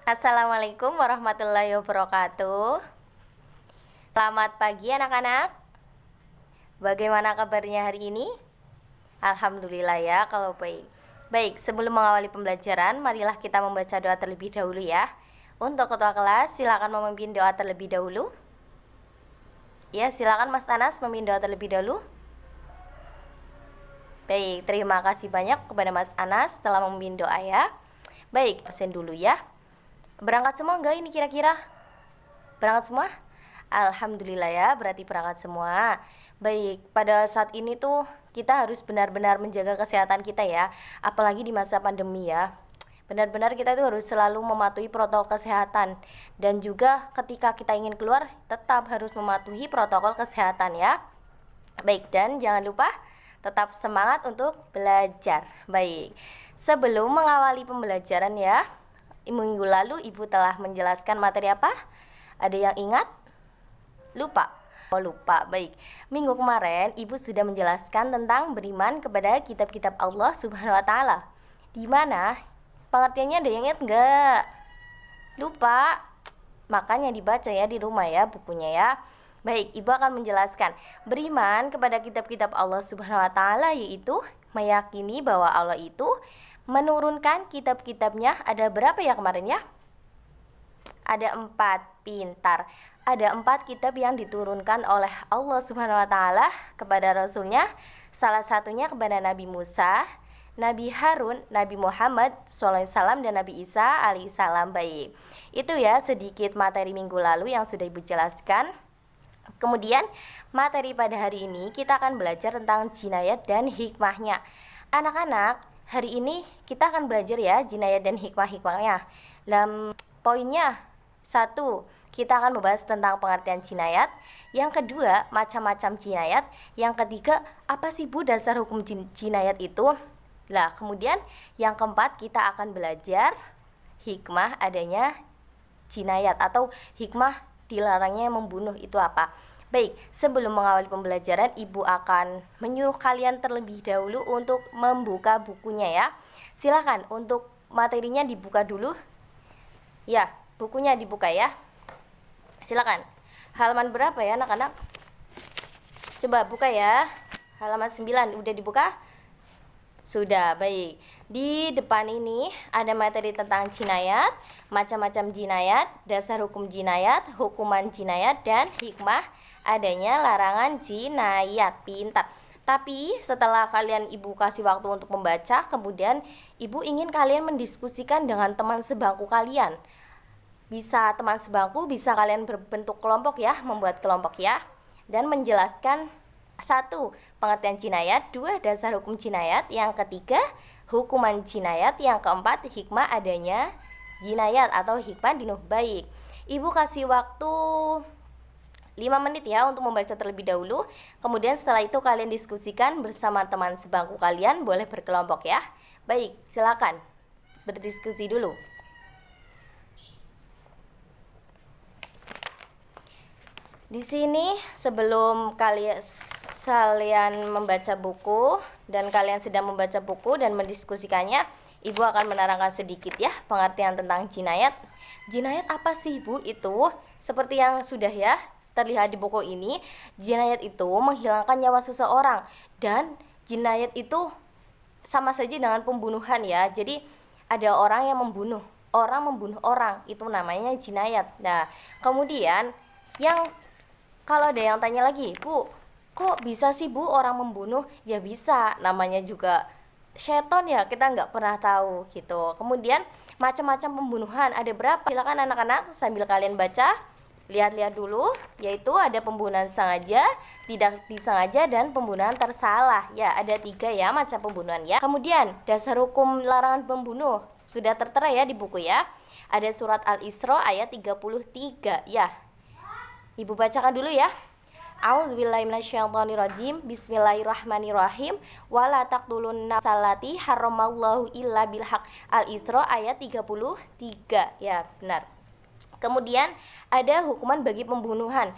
Assalamualaikum warahmatullahi wabarakatuh. Selamat pagi anak-anak. Bagaimana kabarnya hari ini? Alhamdulillah ya kalau baik. Baik, sebelum mengawali pembelajaran, marilah kita membaca doa terlebih dahulu ya. Untuk ketua kelas, silakan memimpin doa terlebih dahulu. Ya, silakan Mas Anas memimpin doa terlebih dahulu. Baik, terima kasih banyak kepada Mas Anas telah memimpin doa ya. Baik, absen dulu ya. Berangkat semua enggak ini kira-kira? Berangkat semua? Alhamdulillah ya, berarti berangkat semua. Baik, pada saat ini tuh kita harus benar-benar menjaga kesehatan kita ya. Apalagi di masa pandemi ya. Benar-benar kita itu harus selalu mematuhi protokol kesehatan. Dan juga ketika kita ingin keluar, tetap harus mematuhi protokol kesehatan ya. Baik, dan jangan lupa tetap semangat untuk belajar. Baik, sebelum mengawali pembelajaran ya, minggu lalu Ibu telah menjelaskan materi apa? Ada yang ingat? Lupa? Oh lupa, baik. Minggu kemarin Ibu sudah menjelaskan tentang beriman kepada kitab-kitab Allah Subhanahu wa Ta'ala. Di mana pengertiannya ada yang ingat nggak? Lupa? Makanya dibaca ya di rumah ya bukunya ya. Baik, Ibu akan menjelaskan. Beriman kepada kitab-kitab Allah Subhanahu wa Ta'ala yaitu meyakini bahwa Allah itu menurunkan kitab-kitabnya. Ada berapa ya kemarin ya? Ada 4, pintar. Ada 4 kitab yang diturunkan oleh Allah Subhanahu wa Ta'ala kepada Rasulnya. Salah satunya kepada Nabi Musa, Nabi Harun, Nabi Muhammad SAW, dan Nabi Isa alaihissalam. Baik, itu ya sedikit materi minggu lalu yang sudah Ibu jelaskan. Kemudian materi pada hari ini kita akan belajar tentang jinayat dan hikmahnya. Anak-anak, hari ini kita akan belajar ya jinayat dan hikmah-hikmahnya. Dalam poinnya 1, kita akan membahas tentang pengertian jinayat. Yang kedua, macam-macam jinayat. Yang ketiga, apa sih Bu dasar hukum jinayat itu? Nah, kemudian yang keempat kita akan belajar hikmah adanya jinayat atau hikmah dilarangnya membunuh itu apa. Baik, sebelum mengawali pembelajaran, Ibu akan menyuruh kalian terlebih dahulu untuk membuka bukunya ya. Silakan untuk materinya dibuka dulu. Ya, bukunya dibuka ya. Silakan. Halaman berapa ya anak-anak? Coba buka ya. Halaman 9 udah dibuka? Sudah, baik. Di depan ini ada materi tentang jinayat, macam-macam jinayat, dasar hukum jinayat, hukuman jinayat, dan hikmah adanya larangan jinayat. Pintar. Tapi setelah kalian Ibu kasih waktu untuk membaca, kemudian Ibu ingin kalian mendiskusikan dengan teman sebangku kalian. Bisa teman sebangku, bisa kalian berbentuk kelompok ya, membuat kelompok ya, dan menjelaskan 1. Pengertian jinayat, 2. Dasar hukum jinayat, yang ketiga hukuman jinayat, yang keempat hikmah adanya jinayat atau hikmah dinuh. Baik, Ibu kasih waktu 5 menit ya untuk membaca terlebih dahulu. Kemudian setelah itu kalian diskusikan bersama teman sebangku kalian, boleh berkelompok ya. Baik, silakan berdiskusi dulu. Di sini sebelum kalian membaca buku dan kalian sedang membaca buku dan mendiskusikannya, Ibu akan menerangkan sedikit ya pengertian tentang jinayat. Jinayat apa sih Bu? Itu seperti yang sudah ya terlihat di buku ini, jinayat itu menghilangkan nyawa seseorang, dan jinayat itu sama saja dengan pembunuhan ya. Jadi ada orang yang membunuh orang, itu namanya jinayat. Nah, kemudian yang kalau ada yang tanya lagi, Bu, kok bisa sih Bu orang membunuh? Ya bisa, namanya juga setan ya, kita nggak pernah tahu gitu. Kemudian macam-macam pembunuhan ada berapa? Silakan anak-anak sambil kalian baca, lihat-lihat dulu, yaitu ada pembunuhan sengaja, tidak disengaja, dan pembunuhan tersalah. Ya, ada 3 ya macam pembunuhan ya. Kemudian dasar hukum larangan membunuh sudah tertera ya di buku ya. Ada surat Al-Isra ayat 33 ya. Ibu bacakan dulu ya. A'udzubillahi minasyaitonirrajim. Bismillahirrahmanirrahim. Wala taqtulun nafsallati haramallahu illa bilhaq. Al-Isra ayat 33. Ya, benar. Kemudian ada hukuman bagi pembunuhan.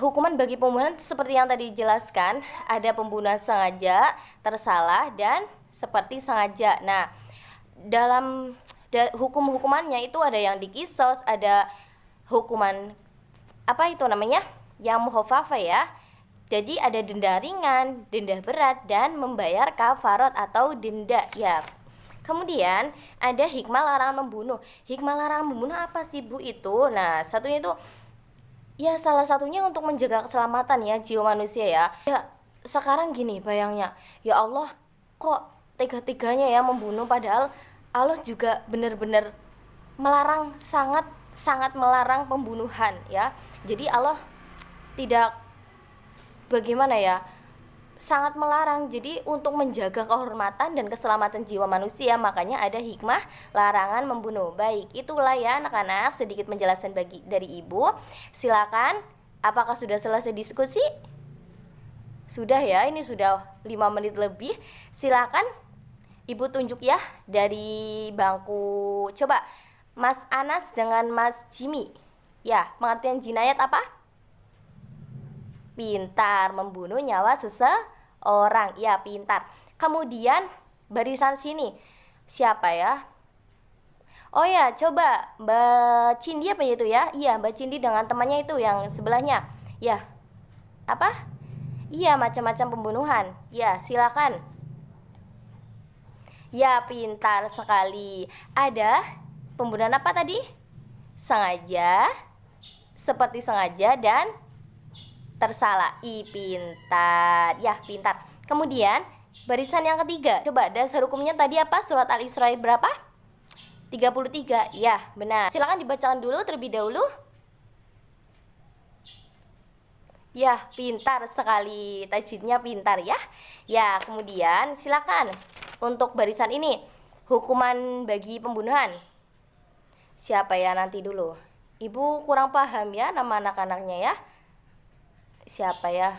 Hukuman bagi pembunuhan seperti yang tadi dijelaskan, ada pembunuhan sengaja, tersalah, dan seperti sengaja. Nah, dalam hukumannya itu ada yang dikisos, ada hukuman apa itu namanya? Yang mukhafafah ya. Jadi ada denda ringan, denda berat, dan membayar kafarat atau denda ya. Kemudian ada hikmah larangan membunuh. Hikmah larangan membunuh apa sih Bu itu? Nah, satunya itu ya salah satunya untuk menjaga keselamatan ya jiwa manusia ya. Ya sekarang gini bayangnya, ya Allah kok tega-teganya ya membunuh, padahal Allah juga benar-benar melarang, sangat melarang pembunuhan ya. Jadi Allah tidak, bagaimana ya, sangat melarang. Jadi untuk menjaga kehormatan dan keselamatan jiwa manusia, makanya ada hikmah larangan membunuh. Baik, itulah ya anak-anak sedikit penjelasan dari Ibu. Silakan, apakah sudah selesai diskusi? Sudah ya, ini sudah 5 menit lebih. Silakan Ibu tunjuk ya dari bangku. Coba Mas Anas dengan Mas Jimmy. Ya, pengertian jinayat apa? Pintar, membunuh nyawa seseorang. Ya, pintar. Kemudian barisan sini siapa ya? Oh ya, coba Mbak Cindi apa itu ya? Iya, Mbak Cindi dengan temannya itu yang sebelahnya. Ya. Apa? Iya, macam-macam pembunuhan. Ya, silakan. Ya, pintar sekali. Ada pembunuhan apa tadi? Sengaja, seperti sengaja, dan tersalah. Pintar. Ya, pintar. Kemudian barisan yang ketiga. Coba dasar hukumnya tadi apa? Surat Al-Isra ayat berapa? 33. Ya, benar. Silakan dibacakan dulu terlebih dahulu. Ya, pintar sekali. Tajwidnya pintar ya. Ya, kemudian silakan untuk barisan ini. Hukuman bagi pembunuhan. Siapa ya nanti dulu? Ibu kurang paham ya nama anak-anaknya ya. Siapa ya?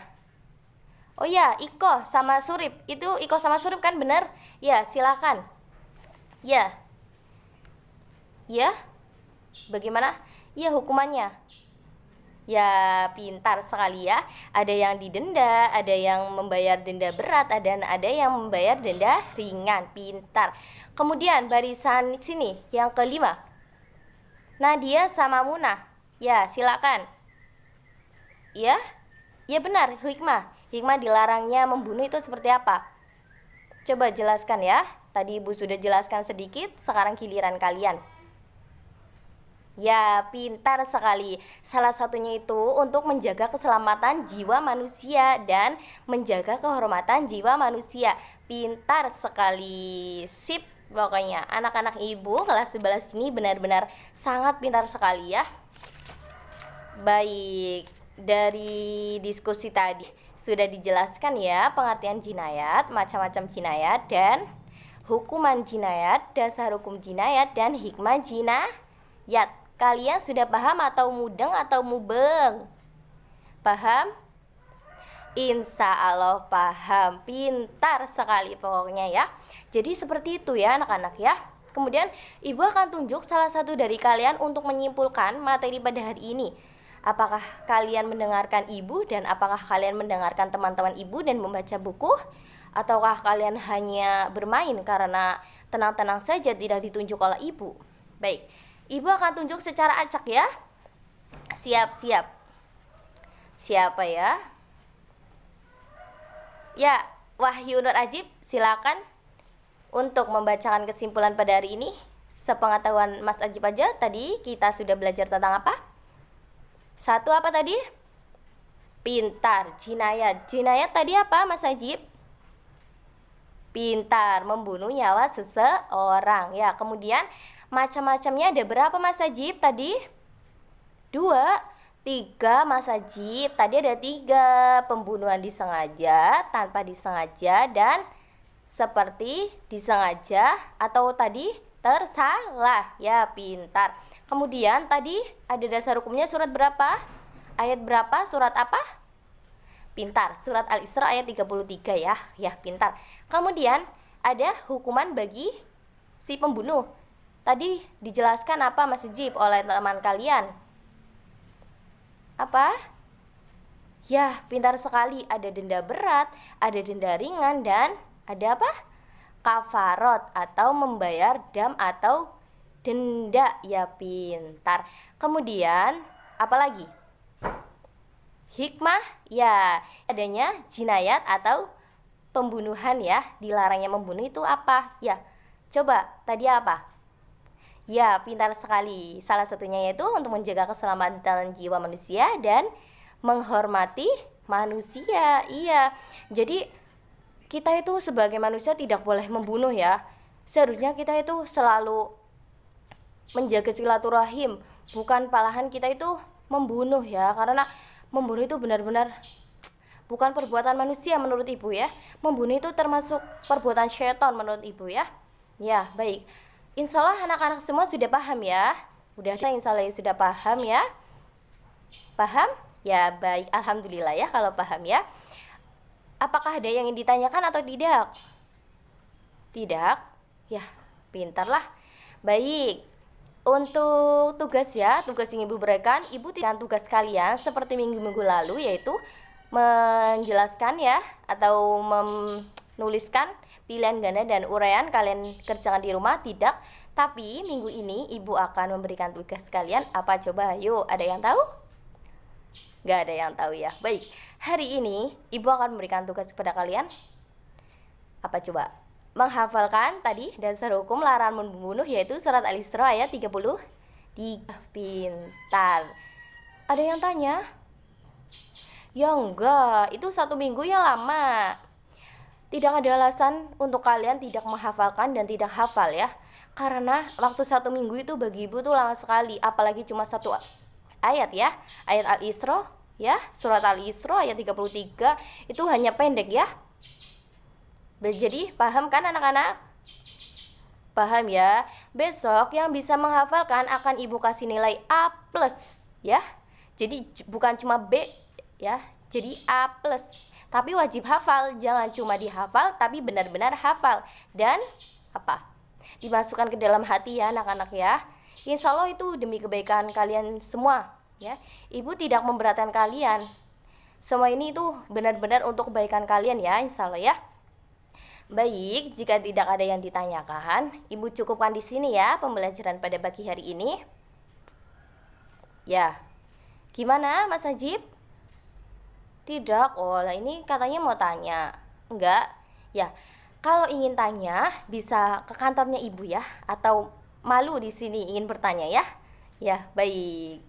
Oh ya, Iko sama Surip. Itu Iko sama Surip kan benar? Ya, silakan. Ya. Ya. Bagaimana? Ya, hukumannya. Ya, pintar sekali ya. Ada yang didenda, ada yang membayar denda berat, ada yang membayar denda ringan. Pintar. Kemudian barisan sini yang kelima. Nadia sama Munah. Ya, silakan. Ya. Ya benar, hikmah. Hikmah dilarangnya membunuh itu seperti apa? Coba jelaskan ya. Tadi Ibu sudah jelaskan sedikit, sekarang giliran kalian. Ya, pintar sekali. Salah satunya itu untuk menjaga keselamatan jiwa manusia dan menjaga kehormatan jiwa manusia. Pintar sekali. Sip, pokoknya anak-anak Ibu kelas 11 ini benar-benar sangat pintar sekali ya. Baik, dari diskusi tadi sudah dijelaskan ya pengertian jinayat, macam-macam jinayat, dan hukuman jinayat, dasar hukum jinayat, dan hikmah jinayat. Kalian sudah paham atau mudeng atau mubeng? Paham? Insya Allah paham. Pintar sekali pokoknya ya. Jadi seperti itu ya anak-anak ya. Kemudian Ibu akan tunjuk salah satu dari kalian untuk menyimpulkan materi pada hari ini. Apakah kalian mendengarkan Ibu dan apakah kalian mendengarkan teman-teman Ibu dan membaca buku? Ataukah kalian hanya bermain karena tenang-tenang saja tidak ditunjuk oleh Ibu? Baik, Ibu akan tunjuk secara acak ya. Siap-siap. Siapa ya? Ya, Wahyu Nur Ajib, silakan untuk membacakan kesimpulan pada hari ini. Sepengetahuan Mas Ajib aja, tadi kita sudah belajar tentang apa? Satu apa tadi? Pintar, jinayat. Jinayat tadi apa Mas Ajib? Pintar, membunuh nyawa seseorang. Ya, kemudian macam-macamnya ada berapa Mas Ajib tadi? 2, 3 Mas Ajib. Tadi ada 3. Pembunuhan disengaja, tanpa disengaja, dan seperti disengaja, atau tadi tersalah. Ya, pintar. Kemudian tadi ada dasar hukumnya surat berapa? Ayat berapa? Surat apa? Pintar, surat Al-Isra ayat 33 ya. Ya, pintar. Kemudian ada hukuman bagi si pembunuh. Tadi dijelaskan apa Mas Jib oleh teman kalian? Apa? Ya, pintar sekali. Ada denda berat, ada denda ringan, dan ada apa? Kafarot atau membayar dam atau Denda, ya pintar. Kemudian apa lagi? Hikmah, ya adanya jinayat atau pembunuhan ya. Dilarangnya membunuh itu apa? Ya, coba tadi apa? Ya, pintar sekali. Salah satunya yaitu untuk menjaga keselamatan jiwa manusia dan menghormati manusia. Iya, jadi kita itu sebagai manusia tidak boleh membunuh ya. Seharusnya kita itu selalu menjaga silaturahim, bukan malahan kita itu membunuh ya. Karena membunuh itu benar-benar bukan perbuatan manusia menurut ibu ya. Membunuh itu termasuk perbuatan syaitan menurut ibu ya. Ya, baik. Insya Allah anak-anak semua sudah paham ya. Udah, insya Allah sudah paham ya. Paham? Ya, baik. Alhamdulillah ya kalau paham ya. Apakah ada yang ingin ditanyakan atau tidak? Tidak? Ya, pintarlah. Baik. Untuk tugas ya, tugas yang ibu berikan, ibu tidak tugas kalian seperti minggu-minggu lalu, yaitu menjelaskan ya atau menuliskan pilihan ganda dan uraian kalian kerjakan di rumah. Tidak, tapi minggu ini ibu akan memberikan tugas kalian. Apa coba? Ayo, ada yang tahu? Gak ada yang tahu ya. Baik, hari ini ibu akan memberikan tugas kepada kalian. Apa coba? Menghafalkan tadi dasar hukum larangan membunuh, yaitu surat Al-Isra ayat 33. Pintar. Ada yang tanya? Ya enggak, itu 1 minggu ya lama. Tidak ada alasan untuk kalian tidak menghafalkan dan tidak hafal ya. Karena waktu 1 minggu itu bagi ibu tuh lama sekali. Apalagi cuma 1 ayat ya. Ayat Al-Isra ya, surat Al-Isra ayat 33 itu hanya pendek ya. Jadi paham kan anak-anak? Paham ya? Besok yang bisa menghafalkan akan ibu kasih nilai A+ ya. Jadi bukan cuma B ya, jadi A+. Tapi wajib hafal, jangan cuma dihafal tapi benar-benar hafal. Dan apa? Dimasukkan ke dalam hati ya anak-anak ya. Insya Allah itu demi kebaikan kalian semua ya. Ibu tidak memberatkan kalian. Semua ini itu benar-benar untuk kebaikan kalian ya, insya Allah ya. Baik, jika tidak ada yang ditanyakan, ibu cukupkan di sini ya pembelajaran pada pagi hari ini. Ya, gimana Mas Ajib? Tidak, oh lah ini katanya mau tanya. Enggak, ya kalau ingin tanya bisa ke kantornya ibu ya. Atau malu di sini ingin bertanya ya. Ya, baik.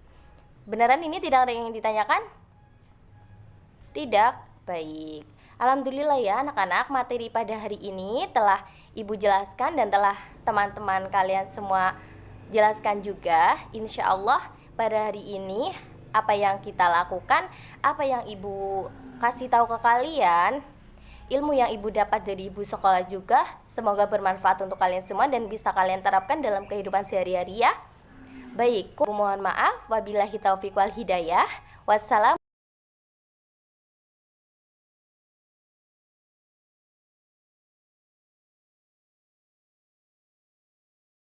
Beneran ini tidak ada yang ditanyakan? Tidak, baik. Alhamdulillah ya anak-anak, materi pada hari ini telah ibu jelaskan dan telah teman-teman kalian semua jelaskan juga. Insya Allah pada hari ini apa yang kita lakukan, apa yang ibu kasih tahu ke kalian, ilmu yang ibu dapat dari ibu sekolah juga, semoga bermanfaat untuk kalian semua dan bisa kalian terapkan dalam kehidupan sehari-hari ya. Baik, mohon maaf, wabillahi taufiq wal hidayah. Wassalamu